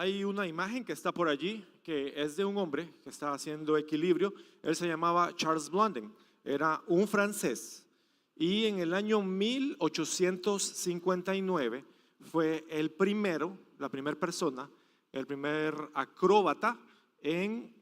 Hay una imagen que está por allí que es de un hombre que está haciendo equilibrio. Él se llamaba Charles Blondin, era un francés y en el año 1859 fue la primera persona, el primer acróbata en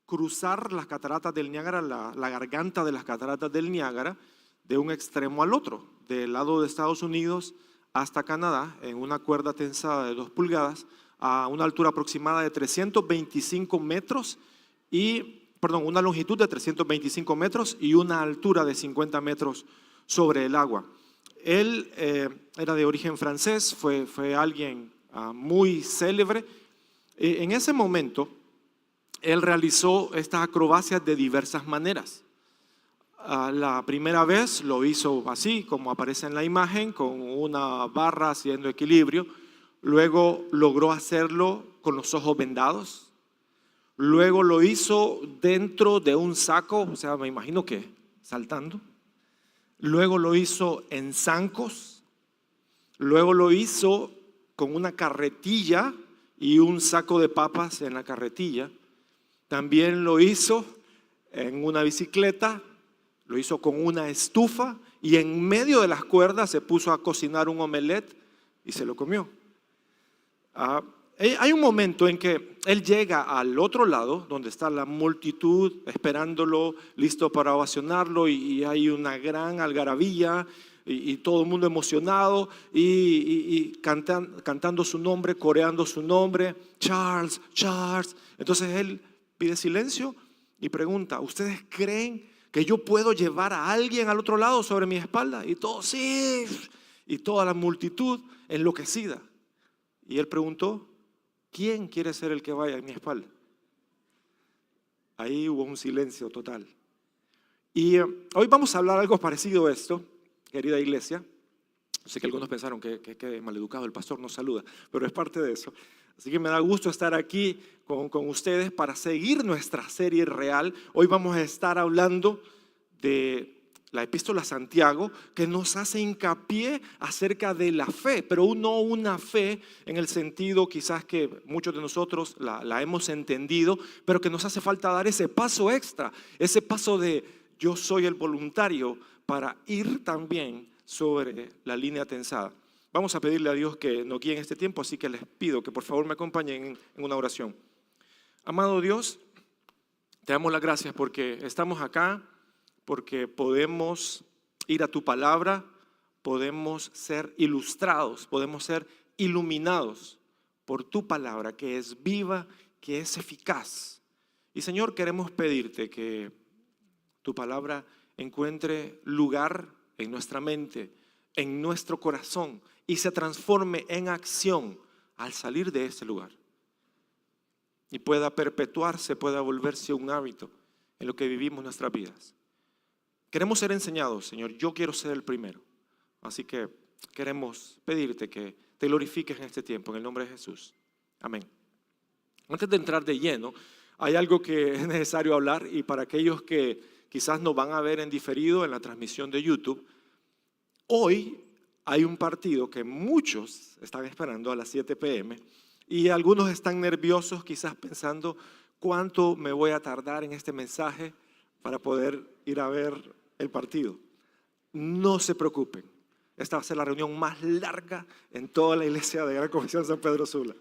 cruzar las cataratas del Niágara, la garganta de las cataratas del Niágara, de un extremo al otro, del lado de Estados Unidos hasta Canadá, en una cuerda tensada de 2 pulgadas, a una altura aproximada de 325 metros una longitud de 325 metros y una altura de 50 metros sobre el agua. Él era de origen francés, fue alguien muy célebre. En ese momento, él realizó estas acrobacias de diversas maneras. La primera vez lo hizo así, como aparece en la imagen, con una barra haciendo equilibrio. Luego logró hacerlo con los ojos vendados. Luego lo hizo dentro de un saco, o sea, me imagino que saltando. Luego lo hizo en zancos. Luego lo hizo con una carretilla y un saco de papas en la carretilla. También lo hizo en una bicicleta, lo hizo con una estufa y en medio de las cuerdas se puso a cocinar un omelette y se lo comió. Hay un momento en que él llega al otro lado, donde está la multitud esperándolo, listo para ovacionarlo, y hay una gran algarabía y todo el mundo emocionado y cantando su nombre, coreando su nombre, Charles, Charles. Entonces él pide silencio y pregunta: ¿ustedes creen que yo puedo llevar a alguien al otro lado sobre mi espalda? Y todos, sí, y toda la multitud enloquecida. Y él preguntó: ¿quién quiere ser el que vaya en mi espalda? Ahí hubo un silencio total. Y hoy vamos a hablar algo parecido a esto, querida iglesia. Sé que algunos pensaron que maleducado, el pastor nos saluda, pero es parte de eso. Así que me da gusto estar aquí con ustedes para seguir nuestra serie real. Hoy vamos a estar hablando de la epístola a Santiago, que nos hace hincapié acerca de la fe, pero no una fe en el sentido quizás que muchos de nosotros la hemos entendido, pero que nos hace falta dar ese paso extra, ese paso de yo soy el voluntario para ir también sobre la línea tensada. Vamos a pedirle a Dios que nos guíe en este tiempo, así que les pido que por favor me acompañen en una oración. Amado Dios, te damos las gracias porque estamos acá, porque podemos ir a tu palabra, podemos ser ilustrados, podemos ser iluminados por tu palabra, que es viva, que es eficaz. Y Señor, queremos pedirte que tu palabra encuentre lugar en nuestra mente, en nuestro corazón, y se transforme en acción al salir de ese lugar. Y pueda perpetuarse, pueda volverse un hábito en lo que vivimos nuestras vidas. Queremos ser enseñados, Señor. Yo quiero ser el primero. Así que queremos pedirte que te glorifiques en este tiempo, en el nombre de Jesús. Amén. Antes de entrar de lleno, hay algo que es necesario hablar, y para aquellos que quizás nos van a ver en diferido en la transmisión de YouTube, hoy hay un partido que muchos están esperando a las 7 p.m. y algunos están nerviosos, quizás pensando cuánto me voy a tardar en este mensaje para poder ir a ver el partido. No se preocupen, esta va a ser la reunión más larga en toda la iglesia de Gran Comisión San Pedro Sula.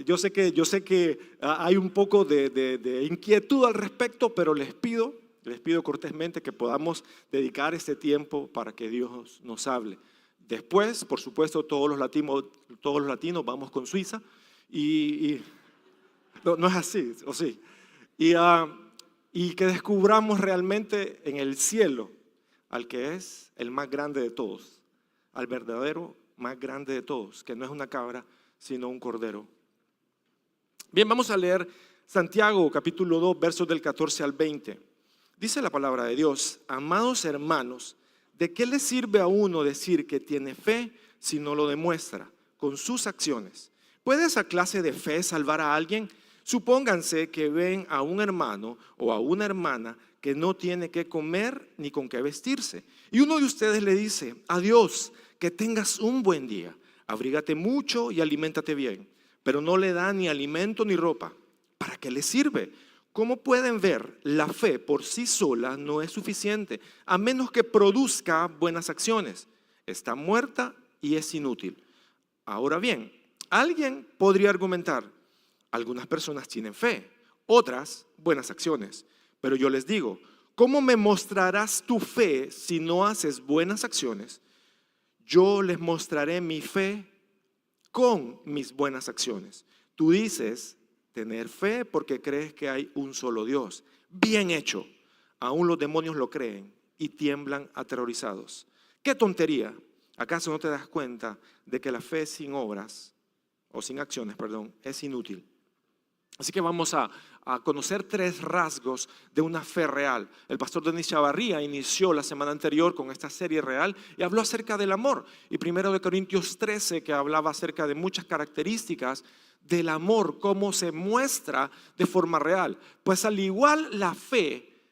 Yo sé que hay un poco de inquietud al respecto, pero les pido cortésmente que podamos dedicar este tiempo para que Dios nos hable. Después, por supuesto, todos los latinos vamos con Suiza y no es así, ¿o sí? Y que descubramos realmente en el cielo al que es el más grande de todos, al verdadero más grande de todos, que no es una cabra, sino un cordero. Bien, vamos a leer Santiago capítulo 2, versos del 14 al 20. Dice la palabra de Dios: amados hermanos, ¿de qué le sirve a uno decir que tiene fe si no lo demuestra con sus acciones? ¿Puede esa clase de fe salvar a alguien? Supónganse que ven a un hermano o a una hermana que no tiene qué comer ni con qué vestirse, y uno de ustedes le dice: adiós, que tengas un buen día. Abrígate mucho y aliméntate bien, pero no le da ni alimento ni ropa. ¿Para qué le sirve? Como pueden ver, la fe por sí sola no es suficiente, a menos que produzca buenas acciones. Está muerta y es inútil. Ahora bien, alguien podría argumentar, algunas personas tienen fe, otras buenas acciones. Pero yo les digo, ¿cómo me mostrarás tu fe si no haces buenas acciones? Yo les mostraré mi fe con mis buenas acciones. Tú dices tener fe porque crees que hay un solo Dios. Bien hecho. Aún los demonios lo creen y tiemblan aterrorizados. ¡Qué tontería! ¿Acaso no te das cuenta de que la fe sin obras, o sin acciones, perdón, es inútil? Así que vamos a conocer 3 rasgos de una fe real. El pastor Denis Chavarría inició la semana anterior con esta serie real y habló acerca del amor. Y 1 Corintios 13, que hablaba acerca de muchas características del amor, cómo se muestra de forma real. Pues al igual la fe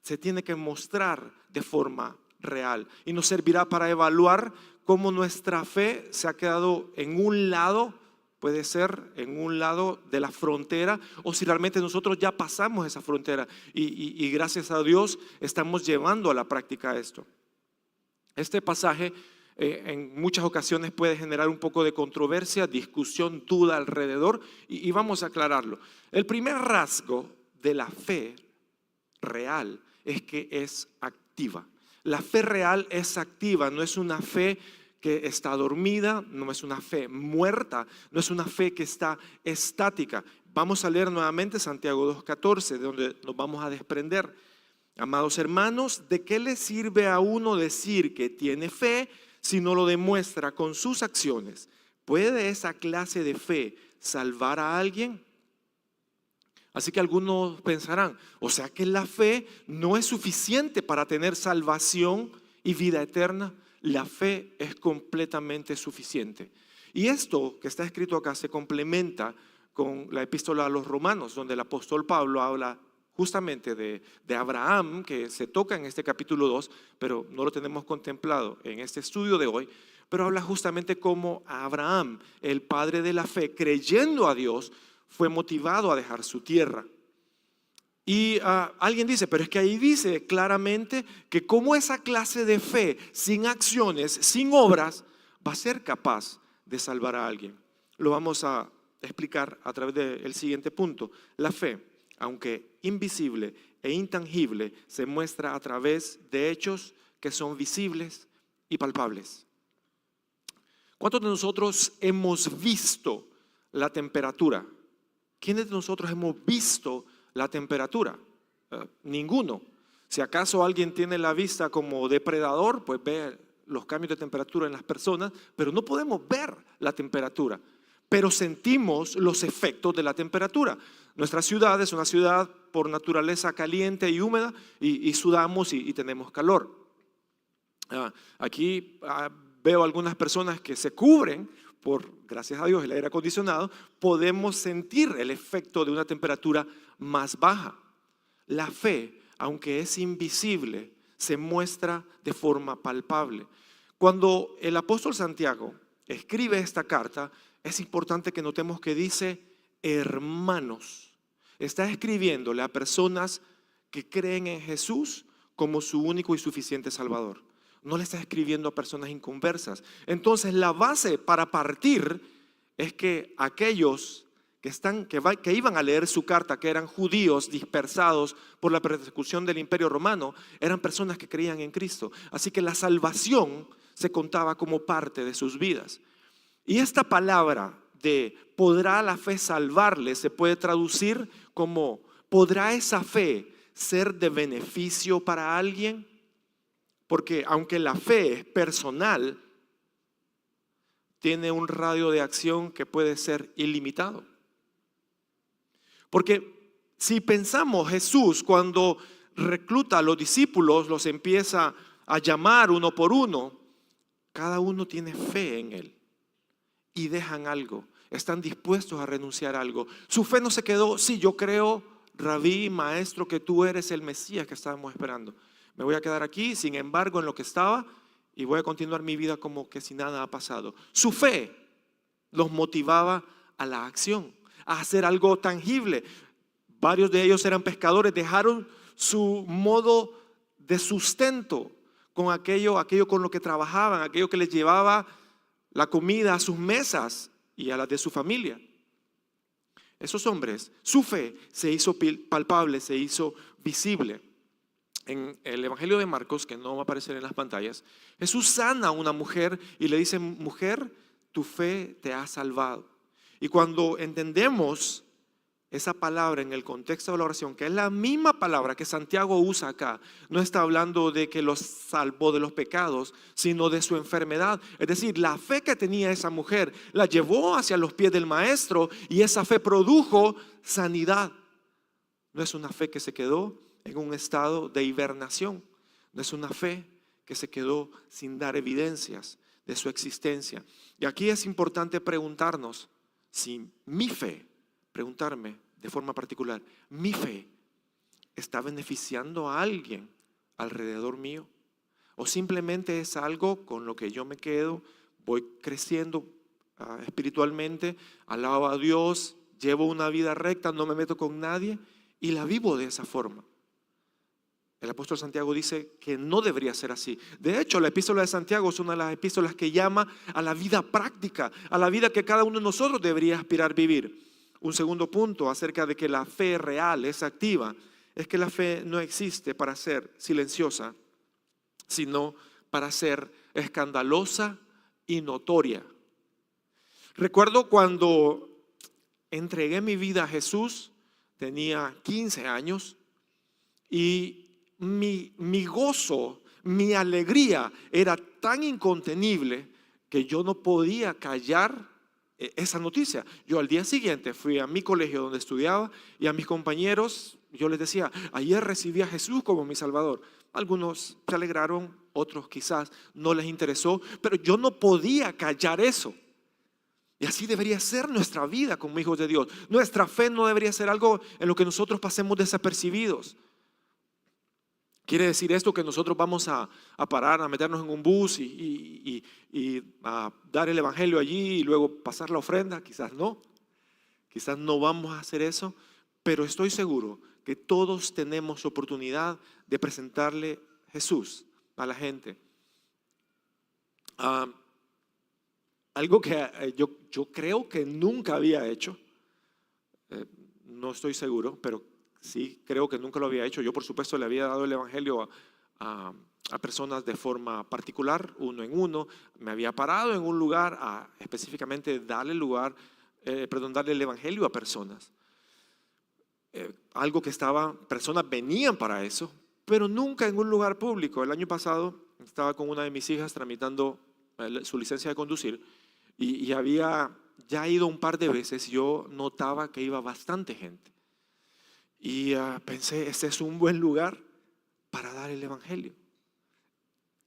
se tiene que mostrar de forma real y nos servirá para evaluar cómo nuestra fe se ha quedado en un lado. Puede ser en un lado de la frontera o si realmente nosotros ya pasamos esa frontera y gracias a Dios estamos llevando a la práctica esto. Este pasaje en muchas ocasiones puede generar un poco de controversia, discusión, duda alrededor y vamos a aclararlo. El primer rasgo de la fe real es que es activa. La fe real es activa, no es una fe que está dormida, no es una fe muerta, no es una fe que está estática. Vamos a leer nuevamente Santiago 2:14, de donde nos vamos a desprender. Amados hermanos, ¿de qué le sirve a uno decir que tiene fe si no lo demuestra con sus acciones? ¿Puede esa clase de fe salvar a alguien? Así que algunos pensarán, o sea que la fe no es suficiente para tener salvación y vida eterna. La fe es completamente suficiente. Y esto que está escrito acá se complementa con la epístola a los Romanos, donde el apóstol Pablo habla justamente de Abraham, que se toca en este capítulo 2, pero no lo tenemos contemplado en este estudio de hoy, pero habla justamente cómo Abraham, el padre de la fe, creyendo a Dios, fue motivado a dejar su tierra. Y alguien dice, pero es que ahí dice claramente que como esa clase de fe sin acciones, sin obras, va a ser capaz de salvar a alguien. Lo vamos a explicar a través del siguiente punto. La fe, aunque invisible e intangible, se muestra a través de hechos que son visibles y palpables. ¿Cuántos de nosotros hemos visto la temperatura? ¿Quiénes de nosotros hemos visto la temperatura? Ninguno. Si acaso alguien tiene la vista como depredador, pues ve los cambios de temperatura en las personas, pero no podemos ver la temperatura, pero sentimos los efectos de la temperatura. Nuestra ciudad es una ciudad por naturaleza caliente y húmeda y sudamos y tenemos calor. Aquí veo algunas personas que se cubren gracias a Dios, el aire acondicionado. Podemos sentir el efecto de una temperatura más baja. La fe, aunque es invisible, se muestra de forma palpable. Cuando el apóstol Santiago escribe esta carta, es importante que notemos que dice hermanos. Está escribiéndole a personas que creen en Jesús como su único y suficiente Salvador. No le está escribiendo a personas inconversas. Entonces la base para partir es que aquellos que iban a leer su carta, que eran judíos dispersados por la persecución del Imperio Romano, eran personas que creían en Cristo. Así que la salvación se contaba como parte de sus vidas. Y esta palabra de ¿podrá la fe salvarle? Se puede traducir como ¿podrá esa fe ser de beneficio para alguien? Porque aunque la fe es personal, tiene un radio de acción que puede ser ilimitado. Porque si pensamos, Jesús cuando recluta a los discípulos, los empieza a llamar uno por uno, cada uno tiene fe en él y dejan algo, están dispuestos a renunciar a algo. Su fe no se quedó, sí, yo creo, Rabí, maestro, que tú eres el Mesías que estábamos esperando. Me voy a quedar aquí, sin embargo, en lo que estaba y voy a continuar mi vida como que si nada ha pasado. Su fe los motivaba a la acción, a hacer algo tangible. Varios de ellos eran pescadores, dejaron su modo de sustento con aquello con lo que trabajaban, aquello que les llevaba la comida a sus mesas y a las de su familia. Esos hombres, su fe se hizo palpable, se hizo visible. En el Evangelio de Marcos, que no va a aparecer en las pantallas, Jesús sana a una mujer y le dice: mujer, tu fe te ha salvado. Y cuando entendemos esa palabra en el contexto de la oración, que es la misma palabra que Santiago usa acá, no está hablando de que los salvó de los pecados, sino de su enfermedad. Es decir, la fe que tenía esa mujer la llevó hacia los pies del maestro y esa fe produjo sanidad. No es una fe que se quedó en un estado de hibernación, no es una fe que se quedó sin dar evidencias de su existencia. Y aquí es importante preguntarnos si mi fe, preguntarme de forma particular, ¿mi fe está beneficiando a alguien alrededor mío? ¿O simplemente es algo con lo que yo me quedo, voy creciendo espiritualmente, alabo a Dios, llevo una vida recta, no me meto con nadie y la vivo de esa forma? El apóstol Santiago dice que no debería ser así. De hecho, la epístola de Santiago es una de las epístolas que llama a la vida práctica, a la vida que cada uno de nosotros debería aspirar a vivir. Un segundo punto acerca de que la fe real es activa, es que la fe no existe para ser silenciosa, sino para ser escandalosa y notoria. Recuerdo cuando entregué mi vida a Jesús, tenía 15 años y mi gozo, mi alegría era tan incontenible que yo no podía callar esa noticia. Yo al día siguiente fui a mi colegio donde estudiaba y a mis compañeros yo les decía: ayer recibí a Jesús como mi Salvador. Algunos se alegraron, otros quizás no les interesó, pero yo no podía callar eso. Y así debería ser nuestra vida como hijos de Dios. Nuestra fe no debería ser algo en lo que nosotros pasemos desapercibidos. ¿Quiere decir esto que nosotros vamos a parar, a meternos en un bus y a dar el evangelio allí y luego pasar la ofrenda? Quizás no vamos a hacer eso, pero estoy seguro que todos tenemos oportunidad de presentarle Jesús a la gente. Algo que yo creo que nunca había hecho, no estoy seguro, pero sí, creo que nunca lo había hecho. Yo, por supuesto, le había dado el evangelio a personas de forma particular, uno en uno. Me había parado en un lugar a específicamente darle el evangelio a personas. Algo que personas venían para eso, pero nunca en un lugar público. El año pasado estaba con una de mis hijas tramitando su licencia de conducir y había ya ido un par de veces. Yo notaba que iba bastante gente. Y pensé, este es un buen lugar para dar el evangelio.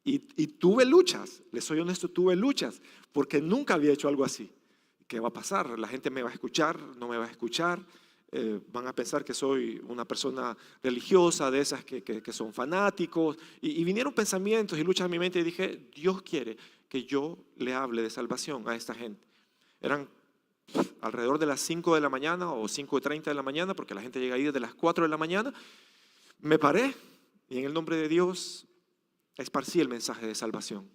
Y tuve luchas, les soy honesto, tuve luchas, porque nunca había hecho algo así. ¿Qué va a pasar? ¿La gente me va a escuchar? ¿No me va a escuchar? ¿Van a pensar que soy una persona religiosa, de esas que son fanáticos? Y vinieron pensamientos y luchas en mi mente y dije: Dios quiere que yo le hable de salvación a esta gente. Eran alrededor de las 5 de la mañana o 5:30 de la mañana, porque la gente llega ahí desde las 4 de la mañana. Me paré y en el nombre de Dios esparcí el mensaje de salvación.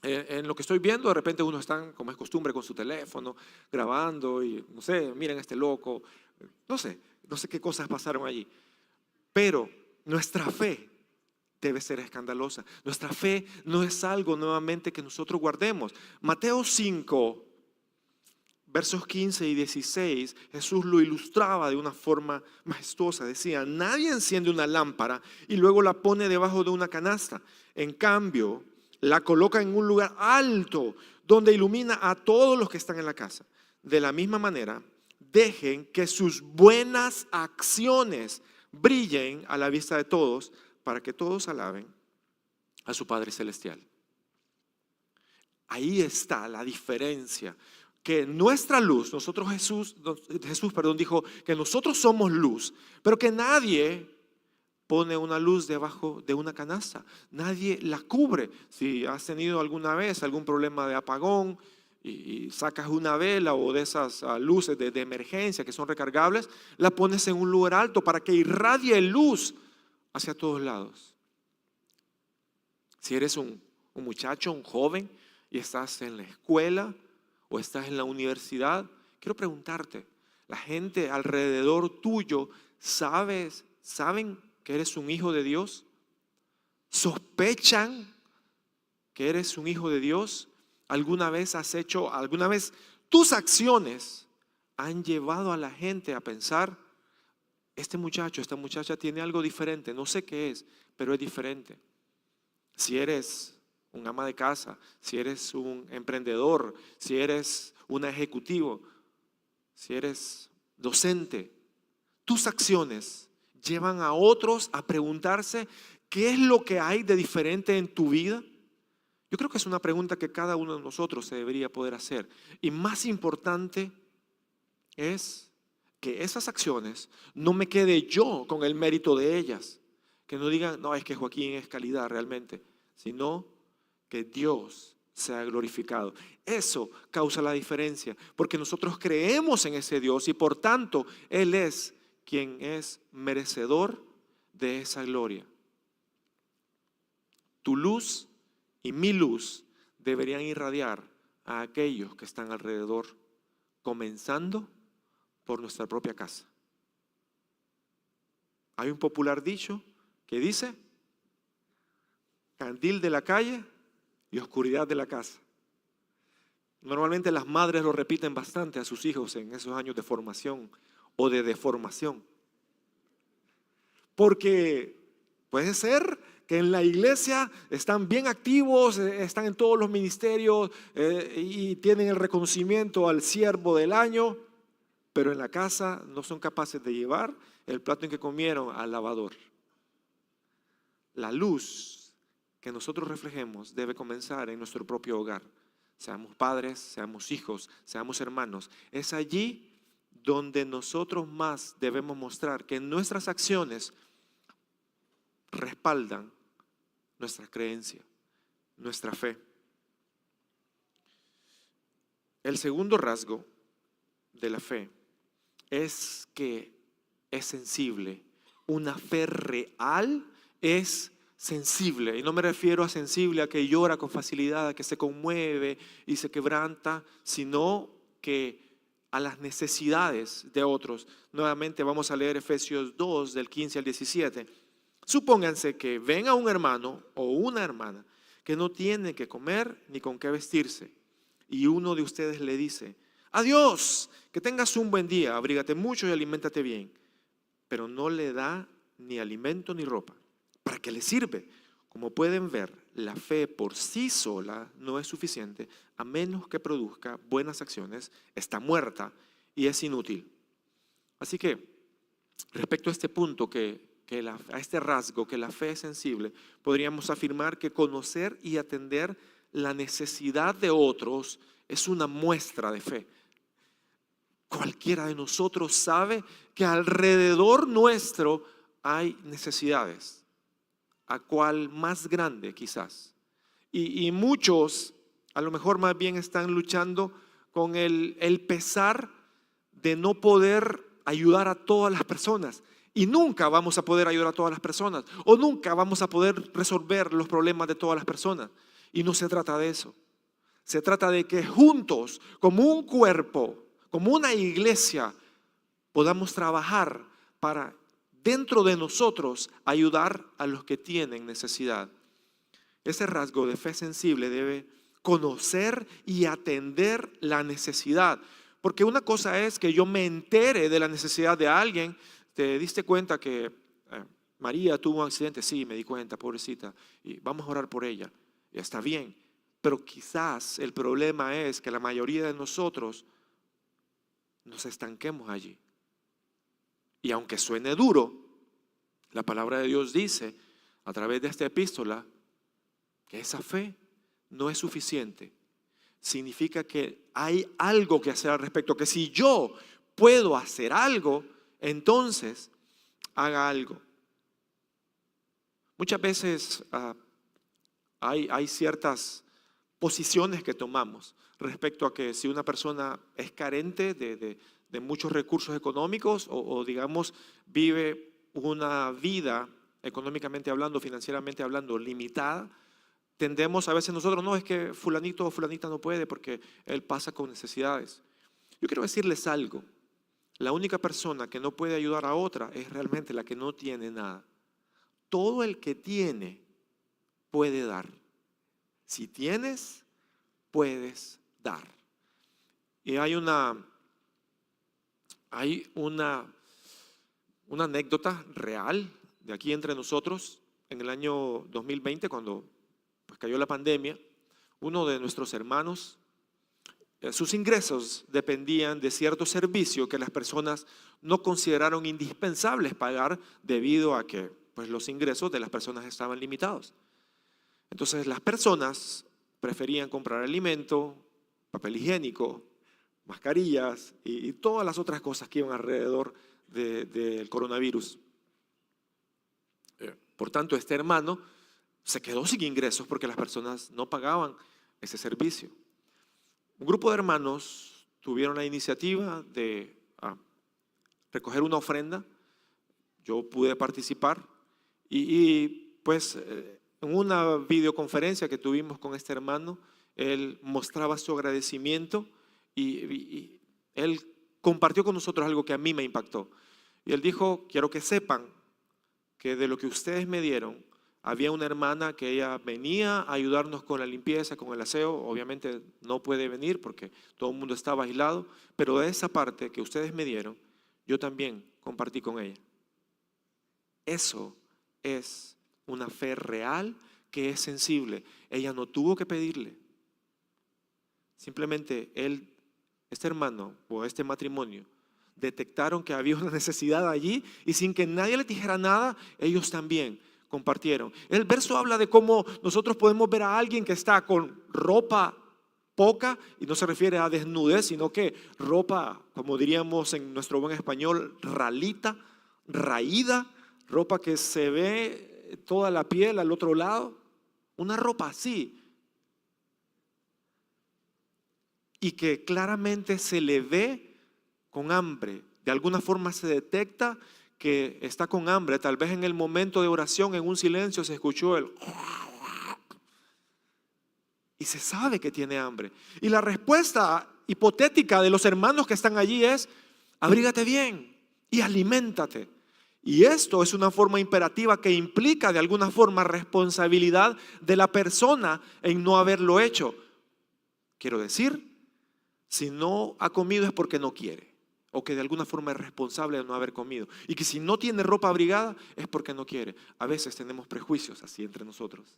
En lo que estoy viendo, de repente unos están, como es costumbre, con su teléfono grabando y no sé, miren a este loco, no sé qué cosas pasaron allí. Pero nuestra fe debe ser escandalosa. Nuestra fe no es algo nuevamente que nosotros guardemos. Mateo 5 versos 15 y 16, Jesús lo ilustraba de una forma majestuosa. Decía: nadie enciende una lámpara y luego la pone debajo de una canasta. En cambio, la coloca en un lugar alto donde ilumina a todos los que están en la casa. De la misma manera, dejen que sus buenas acciones brillen a la vista de todos, para que todos alaben a su Padre Celestial. Ahí está la diferencia. Que nuestra luz, Jesús dijo que nosotros somos luz, pero que nadie pone una luz debajo de una canasta, nadie la cubre. Si has tenido alguna vez algún problema de apagón y sacas una vela o de esas luces de emergencia que son recargables, la pones en un lugar alto para que irradie luz hacia todos lados. Si eres un muchacho, un joven, y estás en la escuela o estás en la universidad, quiero preguntarte, ¿la gente alrededor tuyo saben que eres un hijo de Dios? ¿Sospechan que eres un hijo de Dios? ¿Alguna vez tus acciones han llevado a la gente a pensar, este muchacho, esta muchacha tiene algo diferente, no sé qué es, pero es diferente? Si eres un ama de casa, si eres un emprendedor, si eres un ejecutivo, si eres docente, tus acciones llevan a otros a preguntarse ¿qué es lo que hay de diferente en tu vida? Yo creo que es una pregunta que cada uno de nosotros se debería poder hacer. Y más importante es que esas acciones no me quede yo con el mérito de ellas. Que no digan, no, es que Joaquín es calidad realmente, sino que Dios sea glorificado. Eso causa la diferencia, porque nosotros creemos en ese Dios y por tanto Él es quien es merecedor de esa gloria. Tu luz y mi luz deberían irradiar a aquellos que están alrededor, comenzando por nuestra propia casa. Hay un popular dicho que dice, candil de la calle y oscuridad de la casa. Normalmente las madres lo repiten bastante a sus hijos en esos años de formación o de deformación. Porque puede ser que en la iglesia están bien activos, están en todos los ministerios y tienen el reconocimiento al siervo del año, pero en la casa no son capaces de llevar el plato en que comieron al lavador. La luz que nosotros reflejemos debe comenzar en nuestro propio hogar. Seamos padres, seamos hijos, seamos hermanos. Es allí donde nosotros más debemos mostrar que nuestras acciones respaldan nuestra creencia, nuestra fe. El segundo rasgo de la fe es que es sensible. Una fe real es sensible. Y no me refiero a sensible a que llora con facilidad, a que se conmueve y se quebranta, sino que a las necesidades de otros. Nuevamente vamos a leer Efesios 2 del 15 al 17. Supónganse que ven a un hermano o una hermana que no tiene que comer ni con qué vestirse y uno de ustedes le dice, adiós, que tengas un buen día, abrígate mucho y aliméntate bien, pero no le da ni alimento ni ropa. ¿Para qué le sirve? Como pueden ver, la fe por sí sola no es suficiente a menos que produzca buenas acciones, está muerta y es inútil. Así que respecto a este punto a este rasgo, que la fe es sensible, podríamos afirmar que conocer y atender la necesidad de otros es una muestra de fe. Cualquiera de nosotros sabe que alrededor nuestro hay necesidades, a cual más grande quizás. Y muchos a lo mejor más bien están luchando con el pesar de no poder ayudar a todas las personas. Y nunca vamos a poder ayudar a todas las personas, o nunca vamos a poder resolver los problemas de todas las personas. Y no se trata de eso. Se trata de que juntos, como un cuerpo, como una iglesia, podamos trabajar para dentro de nosotros ayudar a los que tienen necesidad. Ese rasgo de fe sensible debe conocer y atender la necesidad. Porque una cosa es que yo me entere de la necesidad de alguien. ¿Te diste cuenta que María tuvo un accidente? Sí, me di cuenta, pobrecita. Y vamos a orar por ella. Y está bien. Pero quizás el problema es que la mayoría de nosotros nos estanquemos allí. Y aunque suene duro, la palabra de Dios dice a través de esta epístola que esa fe no es suficiente. Significa que hay algo que hacer al respecto, que si yo puedo hacer algo, entonces haga algo. Muchas veces hay ciertas posiciones que tomamos respecto a que si una persona es carente de muchos recursos económicos o digamos vive una vida económicamente hablando, financieramente hablando, limitada, tendemos a veces nosotros, no, es que fulanito o fulanita no puede porque él pasa con necesidades. Yo quiero decirles algo, la única persona que no puede ayudar a otra es realmente la que no tiene nada. Todo el que tiene puede dar. Si tienes, puedes dar. Y hay una anécdota real de aquí entre nosotros. En el año 2020, cuando pues, cayó la pandemia, uno de nuestros hermanos, sus ingresos dependían de cierto servicio que las personas no consideraron indispensables pagar debido a que pues, los ingresos de las personas estaban limitados. Entonces las personas preferían comprar alimento, papel higiénico, mascarillas y todas las otras cosas que iban alrededor del coronavirus. Por tanto, este hermano se quedó sin ingresos porque las personas no pagaban ese servicio. Un grupo de hermanos tuvieron la iniciativa de recoger una ofrenda. Yo pude participar pues en una videoconferencia que tuvimos con este hermano, él mostraba su agradecimiento y él compartió con nosotros algo que a mí me impactó. Y él dijo, quiero que sepan que de lo que ustedes me dieron, había una hermana que ella venía a ayudarnos con la limpieza, con el aseo. Obviamente no puede venir porque todo el mundo estaba aislado, pero de esa parte que ustedes me dieron, yo también compartí con ella. Eso es una fe real que es sensible. Ella no tuvo que pedirle. Simplemente este hermano o este matrimonio detectaron que había una necesidad allí y sin que nadie le dijera nada, ellos también compartieron. El verso habla de cómo nosotros podemos ver a alguien que está con ropa poca, y no se refiere a desnudez, sino que ropa, como diríamos en nuestro buen español, ralita, raída, ropa que se ve toda la piel al otro lado, una ropa así, y que claramente se le ve con hambre. De alguna forma se detecta que está con hambre. Tal vez en el momento de oración, en un silencio, se escuchó el y se sabe que tiene hambre. Y la respuesta hipotética de los hermanos que están allí es: abrígate bien y aliméntate. Y esto es una forma imperativa que implica de alguna forma responsabilidad de la persona en no haberlo hecho. Quiero decir, si no ha comido es porque no quiere, o que de alguna forma es responsable de no haber comido, y que si no tiene ropa abrigada es porque no quiere. A veces tenemos prejuicios así entre nosotros.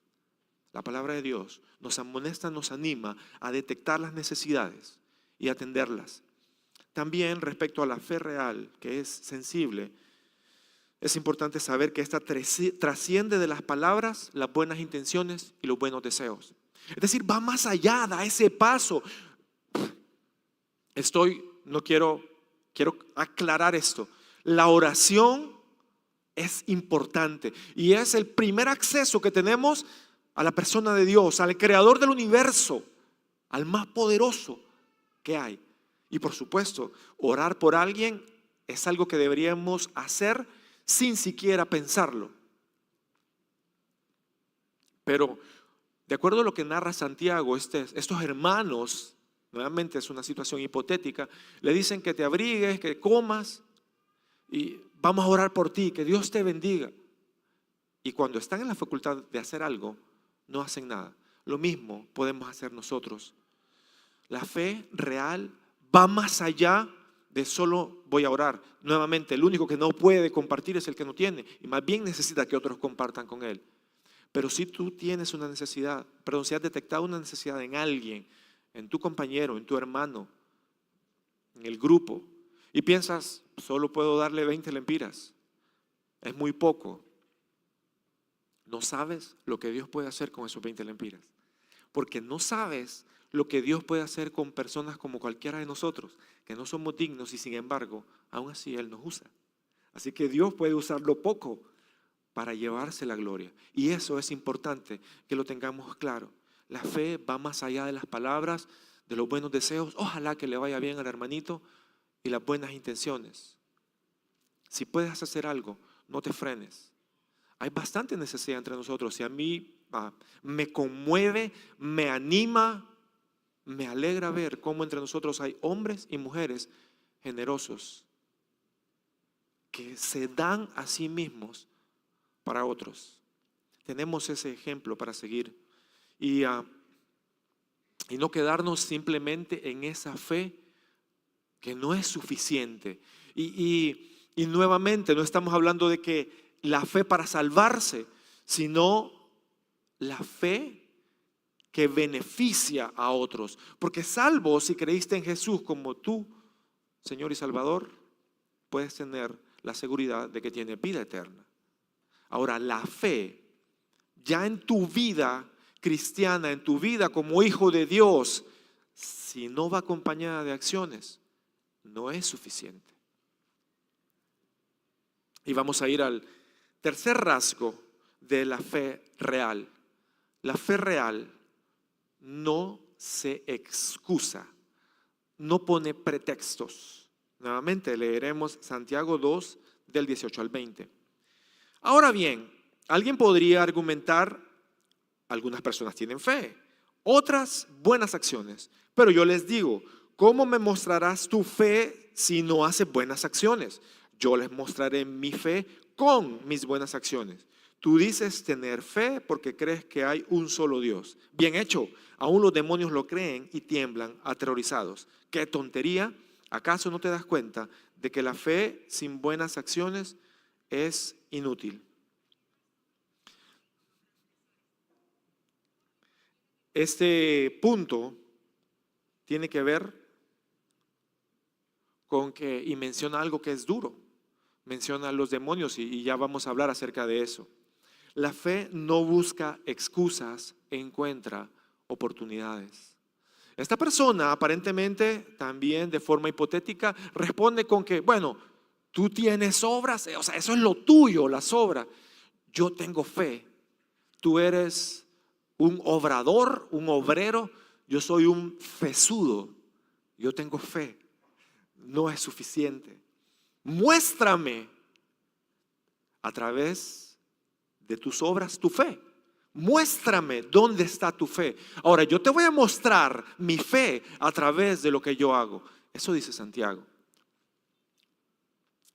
La palabra de Dios nos amonesta, nos anima a detectar las necesidades y atenderlas. También respecto a la fe real, que es sensible, es importante saber que esta trasciende de las palabras, las buenas intenciones y los buenos deseos. Es decir, va más allá, da ese paso. Quiero aclarar esto. La oración es importante y es el primer acceso que tenemos a la persona de Dios, al creador del universo, al más poderoso que hay. Y por supuesto, orar por alguien es algo que deberíamos hacer sin siquiera pensarlo. Pero de acuerdo a lo que narra Santiago, estos hermanos, nuevamente es una situación hipotética, le dicen que te abrigues, que comas y vamos a orar por ti, que Dios te bendiga. Y cuando están en la facultad de hacer algo, no hacen nada. Lo mismo podemos hacer nosotros. La fe real va más allá de solo voy a orar. Nuevamente, el único que no puede compartir es el que no tiene y más bien necesita que otros compartan con él. Pero si tú tienes una necesidad, si has detectado una necesidad en alguien, en tu compañero, en tu hermano, en el grupo, y piensas, solo puedo darle 20 lempiras, es muy poco. No sabes lo que Dios puede hacer con esos 20 lempiras, porque no sabes lo que Dios puede hacer con personas como cualquiera de nosotros, que no somos dignos y sin embargo, aún así Él nos usa. Así que Dios puede usar lo poco para llevarse la gloria. Y eso es importante que lo tengamos claro. La fe va más allá de las palabras, de los buenos deseos. Ojalá que le vaya bien al hermanito y las buenas intenciones. Si puedes hacer algo, no te frenes. Hay bastante necesidad entre nosotros y a mí me conmueve, me anima, me alegra ver cómo entre nosotros hay hombres y mujeres generosos que se dan a sí mismos para otros. Tenemos ese ejemplo para seguir y no quedarnos simplemente en esa fe que no es suficiente. Y nuevamente no estamos hablando de que la fe para salvarse, sino la fe que beneficia a otros. Porque salvo si creíste en Jesús como tú, Señor y Salvador, puedes tener la seguridad de que tienes vida eterna. Ahora, la fe, ya en tu vida cristiana, en tu vida como hijo de Dios, si no va acompañada de acciones, no es suficiente. Y vamos a ir al tercer rasgo de la fe real. La fe real no se excusa, no pone pretextos. Nuevamente leeremos Santiago 2 del 18 al 20. Ahora bien, alguien podría argumentar, algunas personas tienen fe, otras buenas acciones, pero yo les digo, ¿cómo me mostrarás tu fe si no haces buenas acciones? Yo les mostraré mi fe con mis buenas acciones. Tú dices tener fe porque crees que hay un solo Dios. Bien hecho, aún los demonios lo creen y tiemblan aterrorizados. ¡Qué tontería! ¿Acaso no te das cuenta de que la fe sin buenas acciones es inútil? Este punto tiene que ver con que, y menciona algo que es duro, menciona a los demonios y ya vamos a hablar acerca de eso. La fe no busca excusas, encuentra oportunidades. Esta persona aparentemente también de forma hipotética responde con que, bueno, tú tienes obras, o sea, eso es lo tuyo, las obras. Yo tengo fe, tú eres un obrador, un obrero, yo soy un fesudo, yo tengo fe, no es suficiente. Muéstrame a través de tus obras tu fe. Muéstrame dónde está tu fe. Ahora yo te voy a mostrar mi fe a través de lo que yo hago. Eso dice Santiago.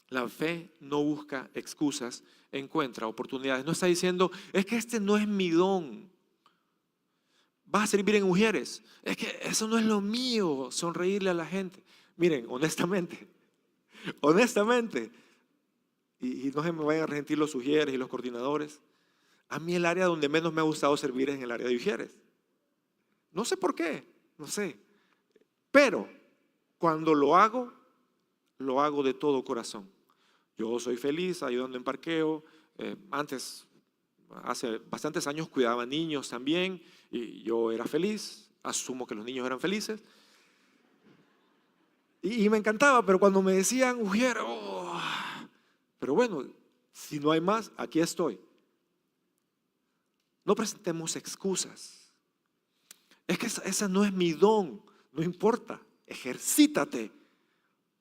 La fe no busca excusas, encuentra oportunidades. No está diciendo, es que este no es mi don. Vas a servir en Ujieres. Es que eso no es lo mío, sonreírle a la gente. Miren, honestamente, y no se me vayan a resentir los Ujieres y los coordinadores. A mí el área donde menos me ha gustado servir es en el área de Ujieres. No sé por qué, no sé. Pero cuando lo hago de todo corazón. Yo soy feliz ayudando en parqueo. Antes, hace bastantes años, cuidaba niños también y yo era feliz. Asumo que los niños eran felices. Y me encantaba, pero cuando me decían, Ujier, pero bueno, si no hay más, aquí estoy. No presentemos excusas. Es que esa no es mi don, no importa, ejercítate,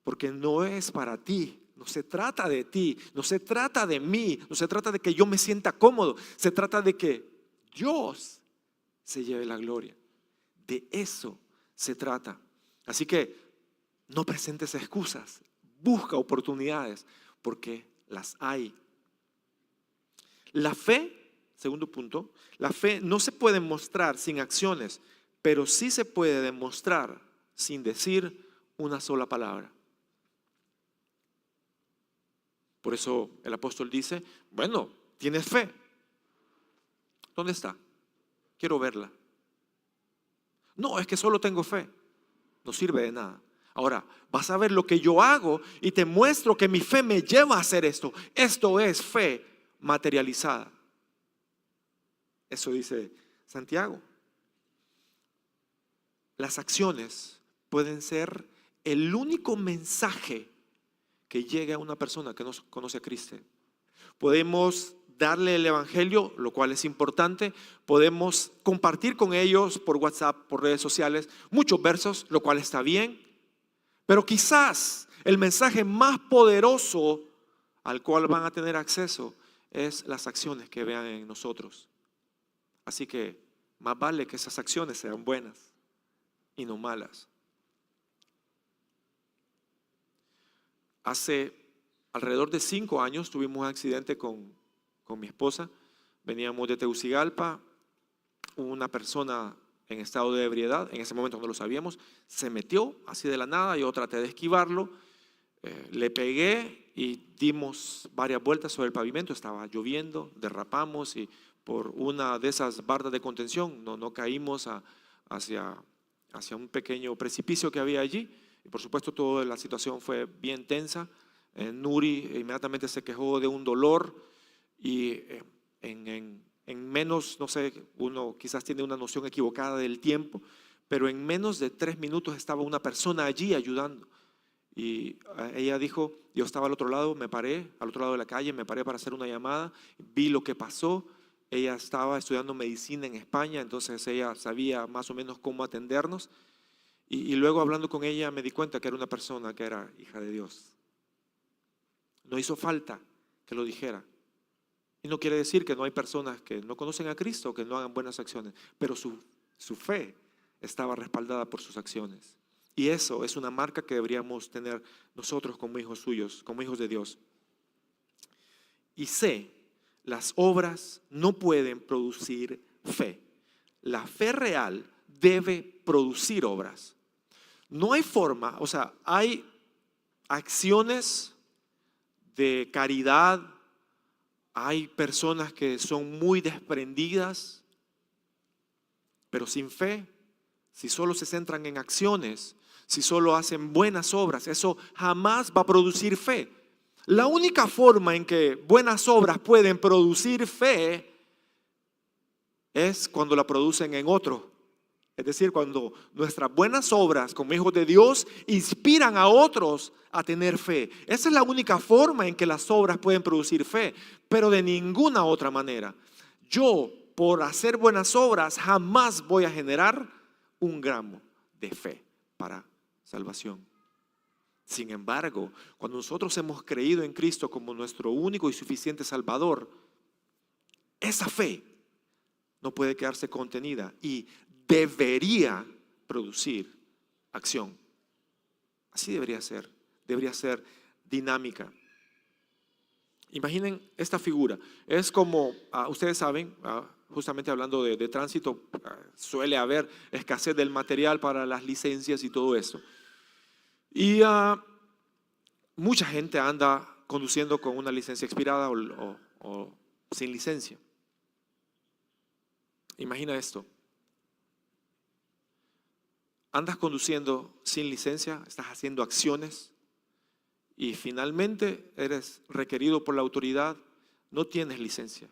porque no es para ti, no se trata de ti, no se trata de mí, no se trata de que yo me sienta cómodo, se trata de que Dios se lleve la gloria. De eso se trata. Así que no presentes excusas, busca oportunidades, porque las hay. La fe, segundo punto, la fe no se puede mostrar sin acciones, pero sí se puede demostrar sin decir una sola palabra. Por eso el apóstol dice, bueno, ¿tienes fe? ¿Dónde está? Quiero verla. No, es que solo tengo fe. No sirve de nada. Ahora, vas a ver lo que yo hago y te muestro que mi fe me lleva a hacer esto. Esto es fe materializada. Eso dice Santiago. Las acciones pueden ser el único mensaje que llegue a una persona que no conoce a Cristo. Podemos darle el evangelio, lo cual es importante. Podemos compartir con ellos por WhatsApp, por redes sociales, muchos versos, lo cual está bien. Pero quizás el mensaje más poderoso al cual van a tener acceso es las acciones que vean en nosotros. Así que más vale que esas acciones sean buenas y no malas. Hace alrededor de 5 años tuvimos un accidente con mi esposa. Veníamos de Tegucigalpa, una persona en estado de ebriedad, en ese momento no lo sabíamos, se metió así de la nada. Yo traté de esquivarlo, le pegué y dimos varias vueltas sobre el pavimento. Estaba lloviendo, derrapamos y por una de esas bardas de contención no caímos hacia un pequeño precipicio que había allí. Y por supuesto toda la situación fue bien tensa. Nuri inmediatamente se quejó de un dolor y en menos, no sé, uno quizás tiene una noción equivocada del tiempo, pero en menos de 3 minutos estaba una persona allí ayudando. Y ella dijo, yo estaba al otro lado, me paré, al otro lado de la calle, me paré para hacer una llamada, vi lo que pasó. Ella estaba estudiando medicina en España, entonces ella sabía más o menos cómo atendernos. Y luego hablando con ella me di cuenta que era una persona que era hija de Dios. No hizo falta que lo dijera. Y no quiere decir que no hay personas que no conocen a Cristo, que no hagan buenas acciones, pero su fe estaba respaldada por sus acciones. Y eso es una marca que deberíamos tener nosotros como hijos suyos, como hijos de Dios. Y las obras no pueden producir fe. La fe real debe producir obras. No hay forma, o sea, hay acciones de caridad, hay personas que son muy desprendidas, pero sin fe, si solo se centran en acciones, si solo hacen buenas obras, eso jamás va a producir fe. La única forma en que buenas obras pueden producir fe es cuando la producen en otro. Es decir, cuando nuestras buenas obras como hijos de Dios inspiran a otros a tener fe. Esa es la única forma en que las obras pueden producir fe, pero de ninguna otra manera. Yo, por hacer buenas obras, jamás voy a generar un gramo de fe para salvación. Sin embargo, cuando nosotros hemos creído en Cristo como nuestro único y suficiente Salvador, esa fe no puede quedarse contenida y debería producir acción. Así debería ser dinámica. Imaginen esta figura. Es como, ustedes saben, justamente hablando de tránsito, suele haber escasez del material para las licencias y todo eso. Y mucha gente anda conduciendo con una licencia expirada o sin licencia. Imagina esto. Andas conduciendo sin licencia, estás haciendo acciones y finalmente eres requerido por la autoridad, no tienes licencia.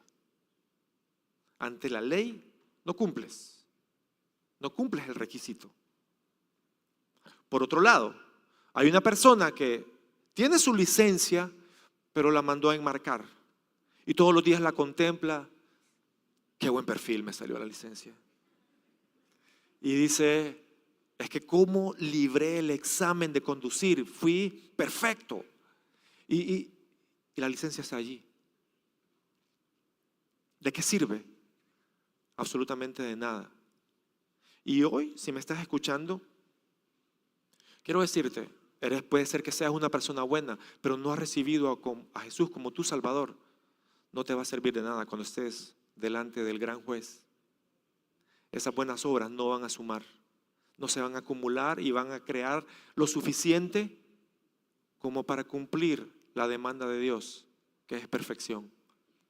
Ante la ley no cumples el requisito. Por otro lado, hay una persona que tiene su licencia, pero la mandó a enmarcar y todos los días la contempla. Qué buen perfil me salió la licencia. Y dice, es que cómo libré el examen de conducir, fui perfecto. Y la licencia está allí. ¿De qué sirve? Absolutamente de nada. Y hoy, si me estás escuchando, quiero decirte, puede ser que seas una persona buena, pero no has recibido a Jesús como tu Salvador. No te va a servir de nada cuando estés delante del gran juez. Esas buenas obras no van a sumar, no se van a acumular y van a crear lo suficiente como para cumplir la demanda de Dios, que es perfección.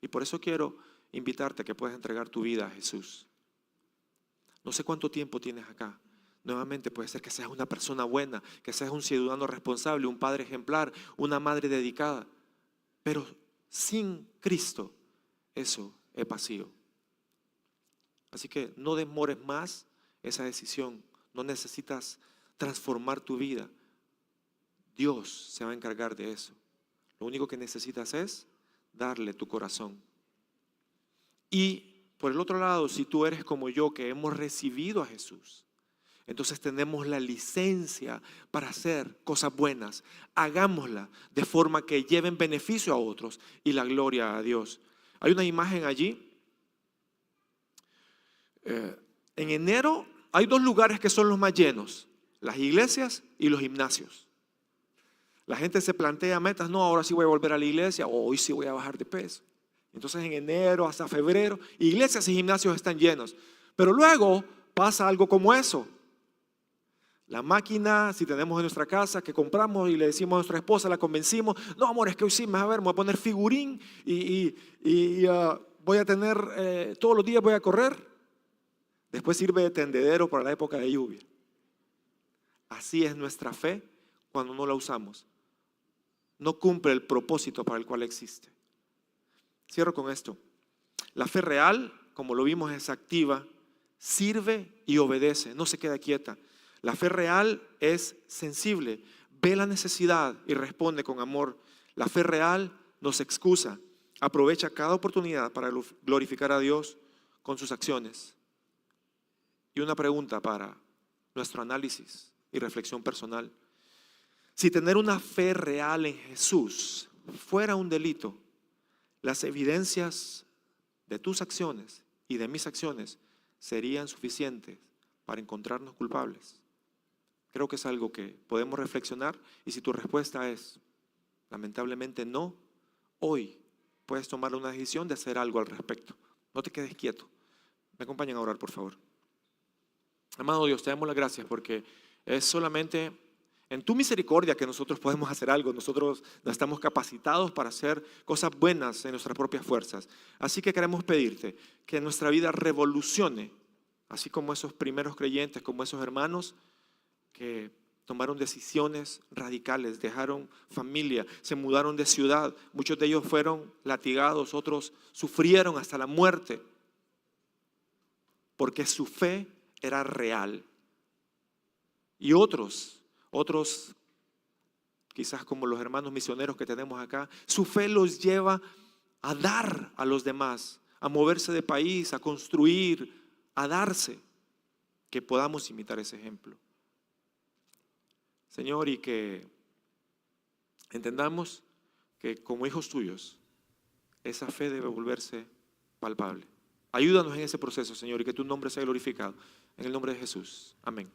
Y por eso quiero invitarte a que puedas entregar tu vida a Jesús. No sé cuánto tiempo tienes acá. Nuevamente puede ser que seas una persona buena, que seas un ciudadano responsable, un padre ejemplar, una madre dedicada. Pero sin Cristo eso es vacío. Así que no demores más esa decisión. No necesitas transformar tu vida. Dios se va a encargar de eso. Lo único que necesitas es darle tu corazón. Y por el otro lado, si tú eres como yo, que hemos recibido a Jesús, entonces tenemos la licencia para hacer cosas buenas. Hagámosla de forma que lleven beneficio a otros y la gloria a Dios. Hay una imagen allí. En enero hay 2 lugares que son los más llenos: las iglesias y los gimnasios. La gente se plantea metas: no, ahora sí voy a volver a la iglesia, o hoy sí voy a bajar de peso. Entonces en enero hasta febrero, iglesias y gimnasios están llenos. Pero luego pasa algo como eso. La máquina, si tenemos en nuestra casa, que compramos y le decimos a nuestra esposa, la convencimos: no, amor, es que hoy sí, me voy a poner figurín y voy a tener, todos los días voy a correr. Después sirve de tendedero para la época de lluvia. Así es nuestra fe cuando no la usamos. No cumple el propósito para el cual existe. Cierro con esto. La fe real, como lo vimos, es activa, sirve y obedece, no se queda quieta. La fe real es sensible, ve la necesidad y responde con amor. La fe real no se excusa, aprovecha cada oportunidad para glorificar a Dios con sus acciones. Y una pregunta para nuestro análisis y reflexión personal. Si tener una fe real en Jesús fuera un delito, las evidencias de tus acciones y de mis acciones serían suficientes para encontrarnos culpables. Creo que es algo que podemos reflexionar, y si tu respuesta es lamentablemente no, hoy puedes tomar una decisión de hacer algo al respecto. No te quedes quieto. Me acompañan a orar, por favor. Amado Dios, te damos las gracias porque es solamente en tu misericordia que nosotros podemos hacer algo. Nosotros no estamos capacitados para hacer cosas buenas en nuestras propias fuerzas. Así que queremos pedirte que nuestra vida revolucione, así como esos primeros creyentes, como esos hermanos que tomaron decisiones radicales, dejaron familia, se mudaron de ciudad. Muchos de ellos fueron latigados, otros sufrieron hasta la muerte, porque su fe era real. Y otros, quizás como los hermanos misioneros que tenemos acá, su fe los lleva a dar a los demás, a moverse de país, a construir, a darse. Que podamos imitar ese ejemplo, Señor, y que entendamos que como hijos tuyos, esa fe debe volverse palpable. Ayúdanos en ese proceso, Señor, y que tu nombre sea glorificado. En el nombre de Jesús. Amén.